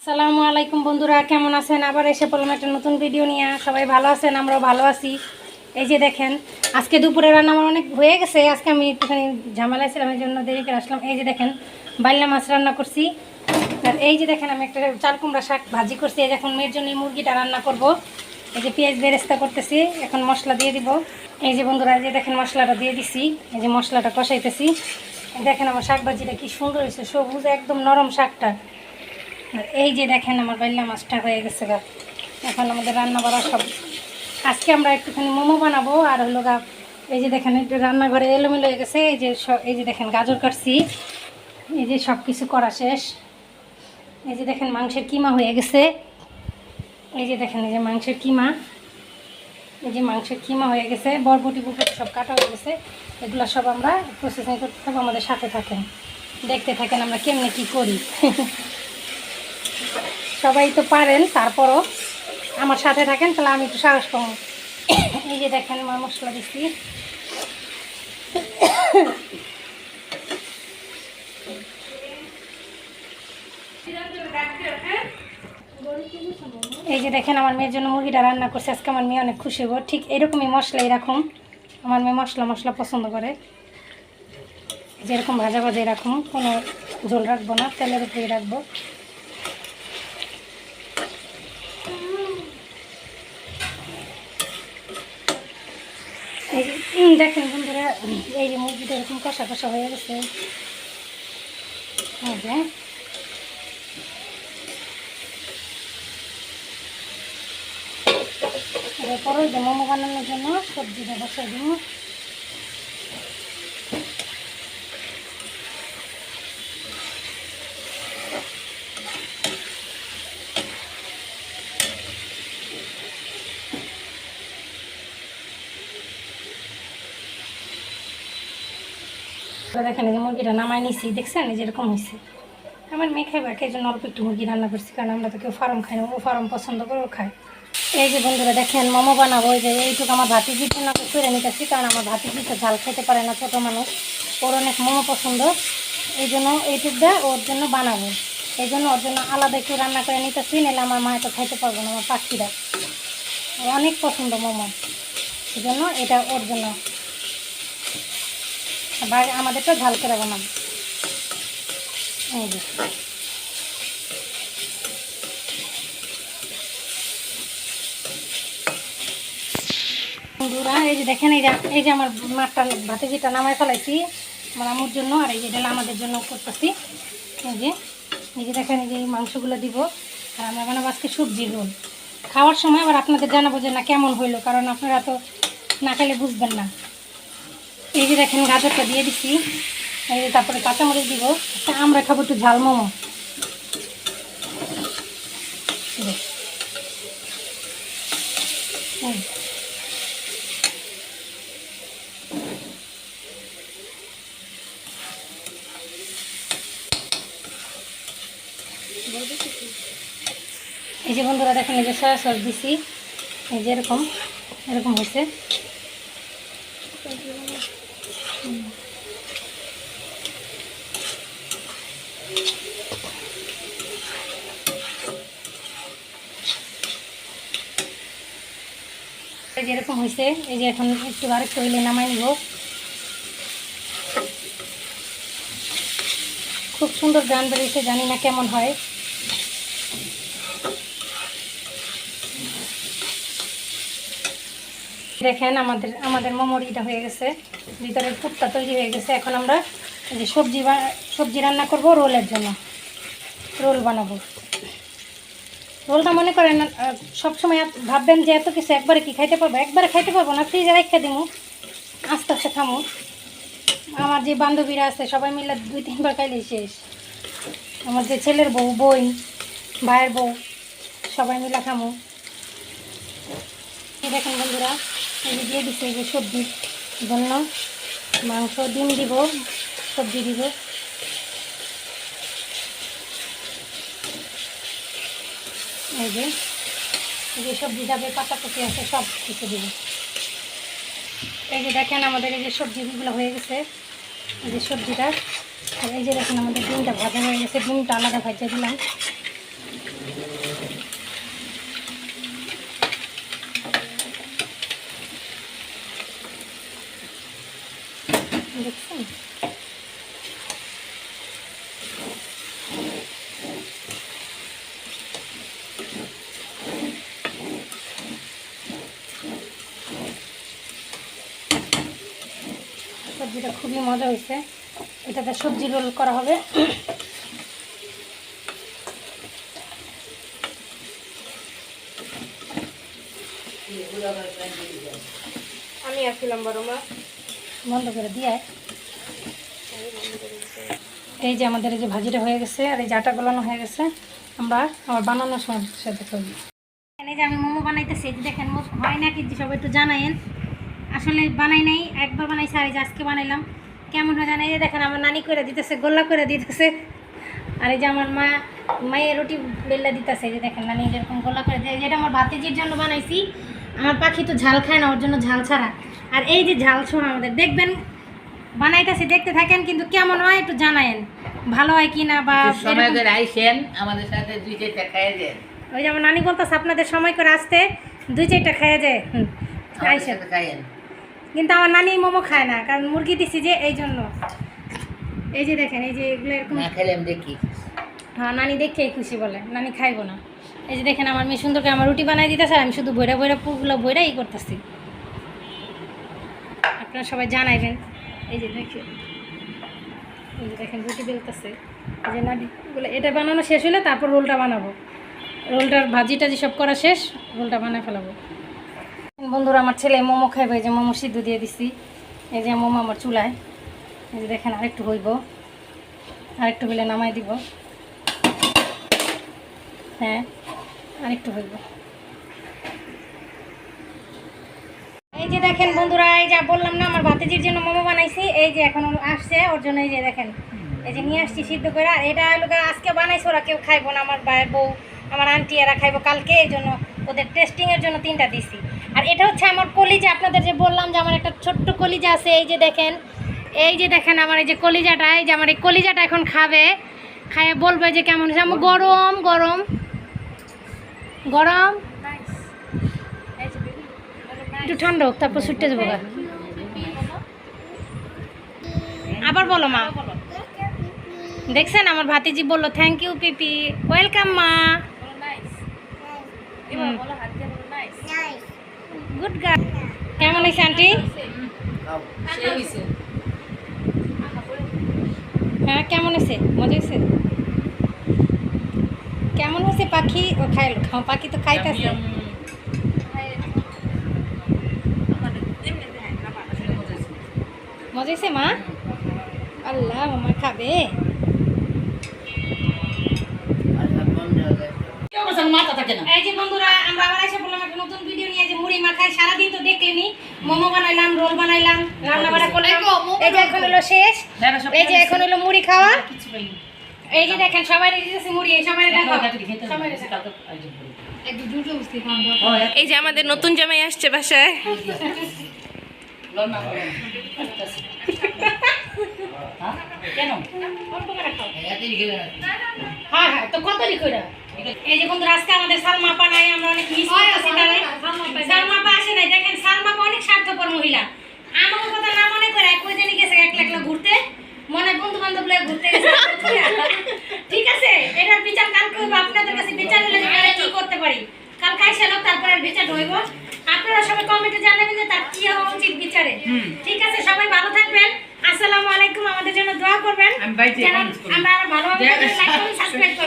আসসালামু আলাইকুম বন্ধুরা, কেমন আছেন? আবার এসে পড়লাম একটা নতুন ভিডিও নিয়ে। সবাই ভালো আছেন? আমরাও ভালো আছি। এই যে দেখেন, আজকে দুপুরে রান্না আমার অনেক হয়ে গেছে। আজকে আমি একটুখানি ঝামেলা ছিলাম, এই জন্য দেরি করে আসলাম। এই যে দেখেন, বাইলা মাছ রান্না করছি। আর এই যে দেখেন, আমি একটা চাল কুমড়া শাক ভাজি করছি। এই যে এখন মেয়ের জন্য এই মুরগিটা রান্না করব। এই যে পেঁয়াজ বেরেস্তা করতেছি, এখন মশলা দিয়ে দিব। এই যে বন্ধুরা, এই যে দেখেন মশলাটা দিয়ে দিছি। এই যে মশলাটা কষাইতেছি। দেখেন আমার শাক ভাজিটা কি সুন্দর হয়েছে, সবুজ একদম নরম শাকটা। এই যে দেখেন আমার বাইলা মাছটা হয়ে গেছে গা। এখন আমাদের রান্না বাড়া সব। আজকে আমরা একটুখানি মোমো বানাবো। আর হলো গা, এই যে দেখেন একটু রান্নাঘরে এলোমেলো হয়ে গেছে। এই যে দেখেন গাজর কাটছি। এই যে সব কিছু করা শেষ। এই যে দেখেন মাংসের কিমা হয়ে গেছে। এই যে দেখেন, এই যে মাংসের কিমা। এই যে মাংসের কিমা হয়ে গেছে, বরবটি বুটবুটি সব কাটা হয়ে গেছে। এগুলো সব আমরা প্রসেসিং করতে থাকবো। আমাদের সাথে থাকেন, দেখতে থাকেন আমরা কেমনে কি করি। সবাই তো পারেন, তারপরও আমার সাথে থাকেন, তাহলে আমি একটু সাহস পাবো। এই যে দেখেন আমার মশলা দিচ্ছি। এই যে দেখেন আমার মেয়ের জন্য মুরগিটা রান্না করছে। আজকে আমার মেয়ে অনেক খুশি হবো। ঠিক এরকমই মশলা এরকম আমার মেয়ে মশলা পছন্দ করে। যেরকম ভাজা ভাজা এরকম, কোনো ঝোল রাখবো না, তেলের উপরেই রাখবো। এই যে দেখেন বন্ধুরা, এই যে মুরগিটা এরকম কষা কষা হয়ে গেছে। এরপরে যে মোমো বানানোর জন্য সবজিটা বসাই দিব। দেখেন এই যে মুরগিটা নামাই নিছি, দেখছেন এই যেরকম হয়েছে। আমার মেয়ে খাইবে, এই জন্য অল্প একটু মুরগি রান্না করছি, কারণ আমরা তো কেউ ফার্ম খাই না, ও ফার্ম পছন্দ করে ও খায়। এই যে বন্ধুরা দেখেন মোমো বানাবো। এই যে এইটুকু আমার ভাতিজির জন্য করে নিতেছি, কারণ আমার ভাতিজি তো ঝাল খেতে পারে না, ছোটো মানুষ, ওর অনেক মোমো পছন্দ। এই জন্য এইটুকটা ওর জন্য বানাবো। এই জন্য ওর জন্য আলাদা একটু রান্না করে নিতেছি, নাহলে আমার মা তো খাইতে পারবো না। আমার পাখিরা অনেক পছন্দ মোমো, এই জন্য এটা ওর জন্য। আমাদেরটা ঝাল করে বানাবো। এই যে বন্ধুরা, এই যে দেখেন, এই যে আমার মাঠটা ভাতিজিটা নামায় ফেলাইছি আমার আম্মুর জন্য। আর এই যে এটা আমাদের জন্য করতেছি। এই যে দেখেন, এই যে মাংসগুলো দিব। আর আমরা বানাবো আজকে সবজি রোল। খাওয়ার সময় আবার আপনাদের জানাবো যে না কেমন হইলো, কারণ আপনারা তো না খেলে বুঝবেন না। এই যে দেখেন গাজরটা দিয়ে দিছি। এই যে তারপরে কাঁচামরিচ দিব। আমরা খাবো একটু ঝাল মোমো। এই যে বন্ধুরা দেখেন, এই যে সয়া সস দিছি। এই যে এরকম হয়েছে। এই যে এরকম হয়েছে। এই যে এখন একটু আরেকটু হইলে নামাই নিব। খুব সুন্দর গান বেরিয়েছে, জানি না কেমন হয়। দেখেন আমাদের মোমোরিটা হয়ে গেছে, ভিতরের পুরটা তৈরি হয়ে গেছে। এখন আমরা এই যে সবজি রান্না করব রোলের জন্য। রোল বানাবো। রোলটা মনে করেন সবসময় ভাববেন যে এত কিছু একবারে কি খাইতে পারবো। একবারে খাইতে পারবো না, ফ্রিজে রেখে দিব, আস্তে আস্তে খামো। আমার যে বান্ধবীরা আছে সবাই মিলে 2-3 বার খাইলেই শেষ। আমার যে ছেলের বউ, বোন, ভাইয়ের বউ, সবাই মিলে খামো। দেখেন বন্ধুরা, এই দিয়ে দিচ্ছে এই যে সবজির জন্য মাংস, ডিম দিব, সবজি দিব। এই যে সবজি যাবে, পাতাকপি আছে, সব কিছু দিব। এই যে দেখেন আমাদের এই যে সবজিগুলো হয়ে গেছে। এই যে সবজিটা, আর এই যে দেখেন আমাদের ডিমটা ভাজা হয়ে গেছে। ডিমটা আলাদা ভাজা দিলাম। এটা খুবই মজা হয়েছে। এটাতে সবজি রোল করা হবে। আমি আসছিলাম বড় মা বন্ধ করে দিয়ে। এই যে আমাদের এই যে ভাজিটা হয়ে গেছে আর এই যে আটা গলানো হয়ে গেছে। আমরা আমার বানানোর সময় সাথে করবো। এই যে আমি মোমো বানাইতেছি, দেখেন হয় না কিন্তু সবাই একটু জানাইন। আসলে বানাই নাই, একবার বানাইছি আর এই যে আজকে বানাইলাম। কেমন হয় জানাই। এই দেখেন আমার নানি করে দিতেছে, গোল্লা করে দিতেছে। আর এই যে আমার মায়ের রুটি বেল্লা দিতেছে। এই যে দেখেন নানি যেরকম গোল্লা করে দিয়ে। যেটা আমার ভাতিজির জন্য বানাইছি। আমার পাখি তো ঝাল খায় না, ওর জন্য ঝাল ছাড়া। আর এই যে ঝাল ছাড়া আমাদের দেখবেন বানাইতেছি, দেখতে থাকেন কিন্তু কেমন হয় একটু জানায়েন, ভালো হয় কি না। বা আমাদের সাথে 2-4টা খাইয়ে দেন। ওই যে আমার নানি বলতেছে আপনাদের সময় করে আসতে 2-4টা খাইয়ে যায়। আইসেন খাইয়েন। কিন্তু আমার নানি মোমো খায় না, কারণ মুরগি দিছি যে এই জন্য। এই যে দেখেন এই যে এগুলো এরকম না খেলে আমি দেখি। হ্যাঁ নানি দেখেই খুশি বলে, নানি খাইবো না। এই যে দেখেন আমার মেয়ে সুন্দর করে আমার রুটি বানাই দিতেছে, আমি শুধু বইরা বইরা পুরগুলো বইরা করতেছি। আপনারা সবাই জানাইবেন। এই যে দেখেন, এই যে দেখেন রুটি বেলতেছে। এই যে নানিগুলো এটা বানানো শেষ হলে তারপর রোলটা বানাবো। রোলটার ভাজিটা যেসব করা শেষ, রোলটা বানায় ফেলাবো। বন্ধুরা আমার ছেলে মোমো খাইবে। এই যে মোমো সিদ্ধ দিয়ে দিছি। এই যে মোমো আমার চুলায়। এই যে দেখেন আরেকটু হইব, আরেকটু হইলে নামাই দিব। হ্যাঁ আরেকটু হইব। এই যে দেখেন বন্ধুরা, এই যা বললাম না আমার ভাতিজির জন্য মোমো বানাইছি। এই যে এখন আসছে ওর জন্য। এই যে দেখেন এই যে নিয়ে আসছি সিদ্ধ করে। আর এটা হলো আজকে বানাইছে, ওরা কেউ খাইবো না। আমার ভাইয়ের বউ, আমার আন্টি এরা খাইবো কালকে, এই জন্য ওদের টেস্টিংয়ের জন্য 3টা দিছি। আর এটা হচ্ছে আমার কলিজা। আপনাদের যে বললাম যে আমার একটা ছোট্ট কলিজা আছে। এই যে দেখেন, এই যে দেখেন আমার এই যে কলিজাটা। এই যে আমার এই কলিজাটা এখন খাবে, খাইয়ে বলবে যে কেমন হয়েছে। আমার গরম গরম গরম, একটু ঠান্ডা হোক তারপর ছুটতে যাবো। আবার বলো মা। দেখছেন আমার ভাতিজি বললো থ্যাংক ইউ পিপি, ওয়েলকাম মা। Good girl. কেমন হয়েছে আন্টি? হ্যাঁ কেমন হয়েছে? মজা হয়েছে? কেমন হয়েছে পাখি? ও খাইল, পাখি তো খাইতেছে। মজা হয়েছে মা? আল্লাহ মামা খাবে। এই যে বন্ধুরা আমরা আবার এসে বললাম একটা নতুন ভিডিও নিয়ে। যে মুড়ি মাখায় সারাদিন তো দেখলেনি, মোমো বানাইলাম, রোল বানাইলাম, রান্না বাড়া করলাম। এই যে এখন হলো শেষ। এই যে এখন হলো মুড়ি খাওয়া। এই যে দেখেন সবাই দিতেছে মুড়ি, সবাই দেখো। এই যে আমাদের নতুন জামাই আসছে বাসায়। হ্যাঁ হ্যাঁ তো কত লিখো। এই যে বন্ধুরা আজকে আমাদের সালমা আপা নাই, আমরা অনেক মিস করতেছি তারে। সালমা আপা আসে নাই। দেখেন সালমা আপা অনেক স্বার্থপর মহিলা। আমার কথা না মনে করে কই জানি গেছে একলা একলা ঘুরতে, মনে বন্ধু বান্ধব লয়ে ঘুরতে গেছে। ঠিক আছে, এটার বিচার কালকে হইব। আপনাদের কাছে বিচার হলে যে কি করতে পারি কালকে আইসা লোক, তারপরে বিচার হইব। আপনারা সবাই কমেন্টে জানাবেন যে তার কি হওয়া উচিত বিচারে। ঠিক আছে, সবাই ভালো থাকবেন। আসসালামু আলাইকুম। আমাদের জন্য দোয়া করবেন, আমরা আরো ভালোভাবে লাইক করুন, সাবস্ক্রাইব করুন।